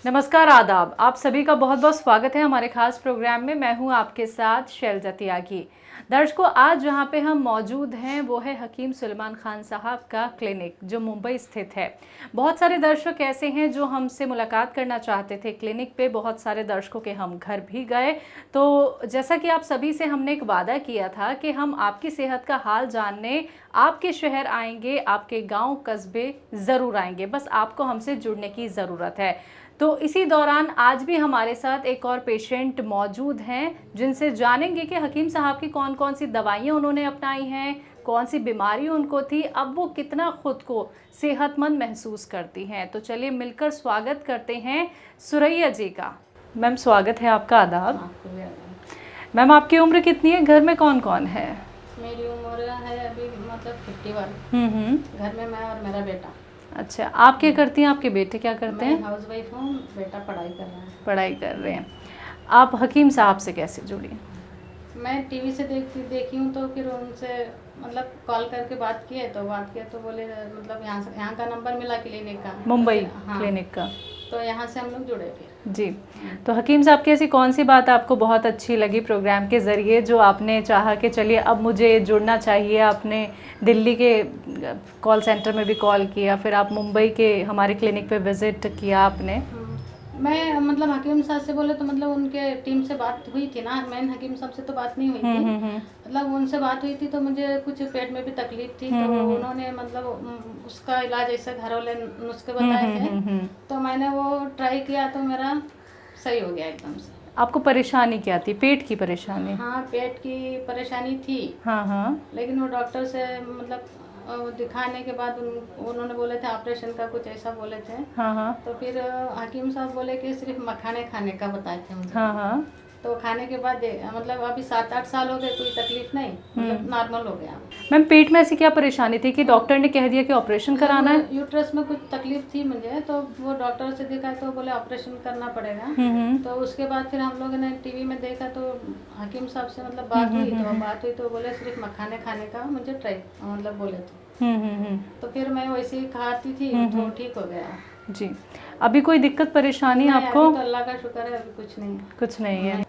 नमस्कार, आदाब। आप सभी का बहुत बहुत स्वागत है हमारे खास प्रोग्राम में। मैं हूं आपके साथ शैलजा त्यागी। दर्शकों, आज जहां पे हम मौजूद हैं वो है हकीम सुलेमान खान साहब का क्लिनिक, जो मुंबई स्थित है। बहुत सारे दर्शक ऐसे हैं जो हमसे मुलाकात करना चाहते थे क्लिनिक पे। बहुत सारे दर्शकों के हम घर भी गए। तो जैसा कि आप सभी से हमने एक वादा किया था कि हम आपकी सेहत का हाल जानने आपके शहर आएंगे, आपके गाँव कस्बे ज़रूर आएंगे। बस आपको हमसे जुड़ने की ज़रूरत है। तो इसी दौरान आज भी हमारे साथ एक और पेशेंट मौजूद हैं जिनसे जानेंगे कि हकीम साहब की कौन कौन सी दवाइयाँ उन्होंने अपनाई हैं, कौन सी बीमारी उनको थी, अब वो कितना खुद को सेहतमंद महसूस करती हैं। तो चलिए मिलकर स्वागत करते हैं सुरैया जी का। मैम, स्वागत है आपका। आदाब। मैम, आपकी उम्र कितनी है? घर में कौन कौन है? मेरी उम्र है अभी मतलब 51। घर में मैं और मेरा बेटा। अच्छा, आप क्या करती हैं? आपके बेटे क्या करते हैं? मैं हाउस वाइफ हूँ, बेटा पढ़ाई कर रहा है। पढ़ाई कर रहे हैं। आप हकीम साहब से कैसे जुड़ी? मैं टीवी से देखी हूँ, तो फिर उनसे मतलब कॉल करके बात किए तो बोले मतलब यहाँ का नंबर मिला क्लिनिक का, मुंबई हाँ, क्लिनिक का। तो यहाँ से हम लोग जुड़े फिर। जी। तो हकीम साहब की ऐसी कौन सी बात आपको बहुत अच्छी लगी प्रोग्राम के ज़रिए जो आपने चाहा कि चलिए अब मुझे जुड़ना चाहिए? आपने दिल्ली के कॉल सेंटर में भी कॉल किया, फिर आप मुंबई के हमारे क्लिनिक पे विज़िट किया आपने। मैं मतलब हकीम साहब से बोले तो मतलब उनके टीम से बात हुई थी ना, मेन हकीम साहब से तो बात नहीं हुई थी। मतलब उनसे बात हुई थी तो मुझे कुछ पेट में भी तकलीफ थी, तो उन्होंने मतलब उसका इलाज ऐसे घर वाले नुस्खे बताए थे, तो मैंने वो ट्राई किया तो मेरा सही हो गया एकदम से। आपको परेशानी क्या थी? पेट की परेशानी? हाँ, पेट की परेशानी थी। हाँ हाँ। लेकिन वो डॉक्टर से मतलब दिखाने के बाद उन्होंने बोले थे ऑपरेशन का, कुछ ऐसा बोले थे। हाँ हाँ। तो फिर हकीम साहब बोले कि सिर्फ मखाने खाने का बताए थे मुझे। हाँ हाँ। तो खाने के बाद मतलब अभी 7-8 साल हो गए, कोई तकलीफ नहीं, मतलब नॉर्मल हो गया। मैम, पेट में ऐसी क्या परेशानी थी कि डॉक्टर ने कह दिया कि ऑपरेशन कराना है? यूट्रस में कुछ तकलीफ थी मुझे, तो वो डॉक्टर से दिखाया तो बोले ऑपरेशन करना पड़ेगा। तो उसके बाद फिर हम लोगों ने टीवी में देखा तो हकीम साहब से मतलब बात हुई तो बोले सिर्फ मखाने खाने का मुझे ट्राई मतलब बोले थे। तो फिर मैं वैसे ही खाती थी तो ठीक हो गया। जी। अभी कोई दिक्कत परेशानी आपको? अभी तो अल्लाह का शुक्र है, अभी कुछ नहीं। कुछ नहीं है।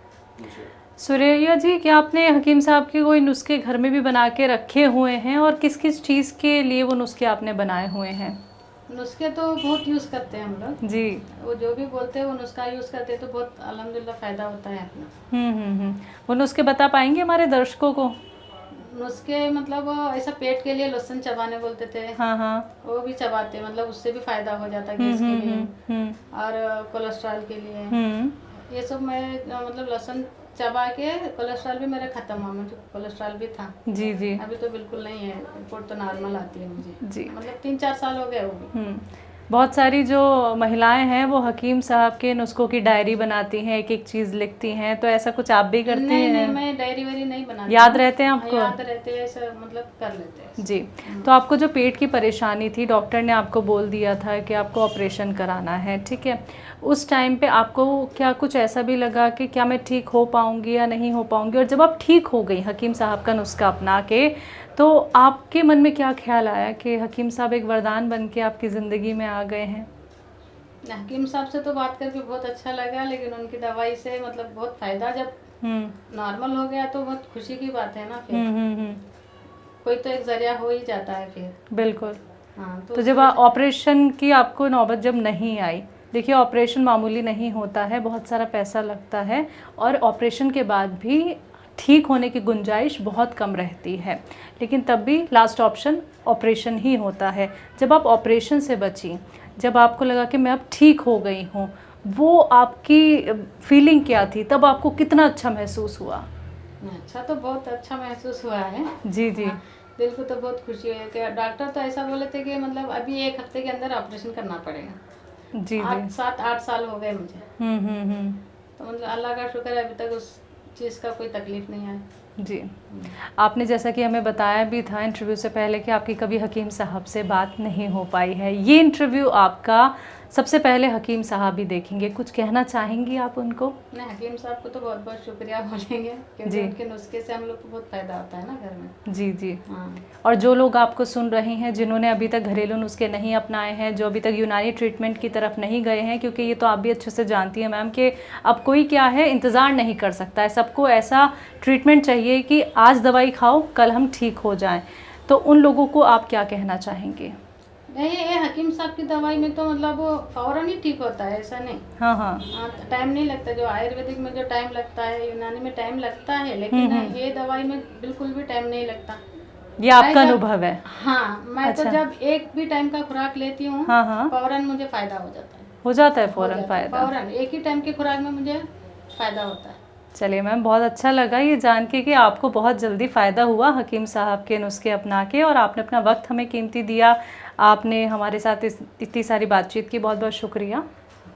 सुरैया जी, क्या आपने हकीम साहब के कोई नुस्खे घर में भी बना के रखे हुए हैं, और किस किस चीज़ के लिए वो नुस्खे आपने बनाए हुए हैं? नुस्खे तो बहुत यूज़ करते हैं हम लोग जी। वो जो भी बोलते हैं वो नुस्खा यूज़ करते हैं तो बहुत अल्हम्दुलिल्लाह फ़ायदा होता है अपना। वो नुस्खे बता पाएंगे हमारे दर्शकों को? नुस्खे मतलब वो ऐसा पेट के लिए लहसुन चबाने बोलते थे। हाँ हाँ। वो भी चबाते, मतलब उससे भी फ़ायदा हो जाता है गैस के लिए और कोलेस्ट्रॉल के लिए। ये सब मैं मतलब लहसुन चबा के कोलेस्ट्रॉल भी मेरा ख़त्म हुआ, मुझे कोलेस्ट्रॉल भी था। जी जी। अभी तो बिल्कुल नहीं है, रिपोर्ट तो नॉर्मल आती है मुझे जी। मतलब 3-4 साल हो गए वो भी। बहुत सारी जो महिलाएं हैं वो हकीम साहब के नुस्खों की डायरी बनाती हैं, एक एक चीज़ लिखती हैं, तो ऐसा कुछ आप भी करती हैं? नहीं, मैं डायरी वायरी नहीं बनाती। याद रहते हैं आपको? याद रहते हैं, ऐसा मतलब कर लेते हैं जी। तो आपको जो पेट की परेशानी थी, डॉक्टर ने आपको बोल दिया था कि आपको ऑपरेशन कराना है, ठीक है? उस टाइम पे आपको क्या कुछ ऐसा भी लगा कि क्या मैं ठीक हो पाऊँगी या नहीं हो पाऊँगी? और जब आप ठीक हो गई हकीम साहब का नुस्खा अपना के, तो आपके मन में क्या ख्याल आया कि हकीम साहब एक वरदान बन के आपकी ज़िंदगी में आ गए हैं? हकीम साहब से तो बात करके बहुत अच्छा लगा, लेकिन उनकी दवाई से मतलब बहुत फ़ायदा, जब नॉर्मल हो गया तो बहुत खुशी की बात है ना। फिर कोई तो एक जरिया हो ही जाता है फिर। बिल्कुल। हाँ, तो जब ऑपरेशन की आपको नौबत जब नहीं आई, देखिए ऑपरेशन मामूली नहीं होता है, बहुत सारा पैसा लगता है, और ऑपरेशन के बाद भी ठीक होने की गुंजाइश बहुत कम रहती है, लेकिन तब भी लास्ट ऑप्शन ऑपरेशन ही होता है। जब आप ऑपरेशन से बची, जब आपको लगा कि मैं अब ठीक हो गई हूँ, वो आपकी फीलिंग क्या थी? तब आपको कितना अच्छा महसूस हुआ? अच्छा, तो बहुत अच्छा महसूस हुआ है। जी जी। हाँ, दिल को तो बहुत खुशी हुई कि डॉक्टर तो ऐसा बोले थे कि मतलब अभी 1 हफ्ते के अंदर ऑपरेशन करना पड़ेगा। जी जी। 7-8 साल हो गए मुझे। तो मतलब अल्लाह का शुक्र है, अभी तक उस चीज़ का कोई तकलीफ नहीं आई। जी। आपने जैसा कि हमें बताया भी था इंटरव्यू से पहले कि आपकी कभी हकीम साहब से बात नहीं हो पाई है। ये इंटरव्यू आपका सबसे पहले हकीम साहब भी देखेंगे, कुछ कहना चाहेंगी आप उनको? नहीं, हकीम साहब को तो बहुत बहुत शुक्रिया बोलेंगे, क्योंकि जी। उनके नुस्खे से हम लोग को बहुत फायदा होता है ना घर में। जी जी। हाँ। और जो लोग आपको सुन रहे हैं जिन्होंने अभी तक घरेलू नुस्खे नहीं अपनाए हैं, जो अभी तक यूनानी ट्रीटमेंट की तरफ नहीं गए हैं, क्योंकि ये तो आप भी अच्छे से जानती हैं मैम कि अब कोई क्या है इंतज़ार नहीं कर सकता है, सबको ऐसा ट्रीटमेंट चाहिए कि आज दवाई खाओ कल हम ठीक हो जाएं, तो उन लोगों को आप क्या कहना चाहेंगे? नहीं, ये हकीम साहब की दवाई में तो मतलब वो फौरन ही ठीक होता है, ऐसा नहीं। हाँ हाँ। टाइम नहीं लगता, जो आयुर्वेदिक में जो टाइम लगता है यूनानी में टाइम लगता है, लेकिन ये दवाई में बिल्कुल भी टाइम नहीं लगता। ये आपका अनुभव है? हाँ, मैं तो जब एक भी टाइम का खुराक लेती हूँ, हाँ हाँ, फौरन मुझे फायदा हो जाता है। हो जाता है फौरन फायदा? फौरन एक ही टाइम के खुराक में मुझे फायदा होता है। चलिए मैम, बहुत अच्छा लगा ये जान के कि आपको बहुत जल्दी फ़ायदा हुआ हकीम साहब के नुस्खे अपना के, और आपने अपना वक्त हमें कीमती दिया, आपने हमारे साथ इतनी सारी बातचीत की, बहुत बहुत शुक्रिया।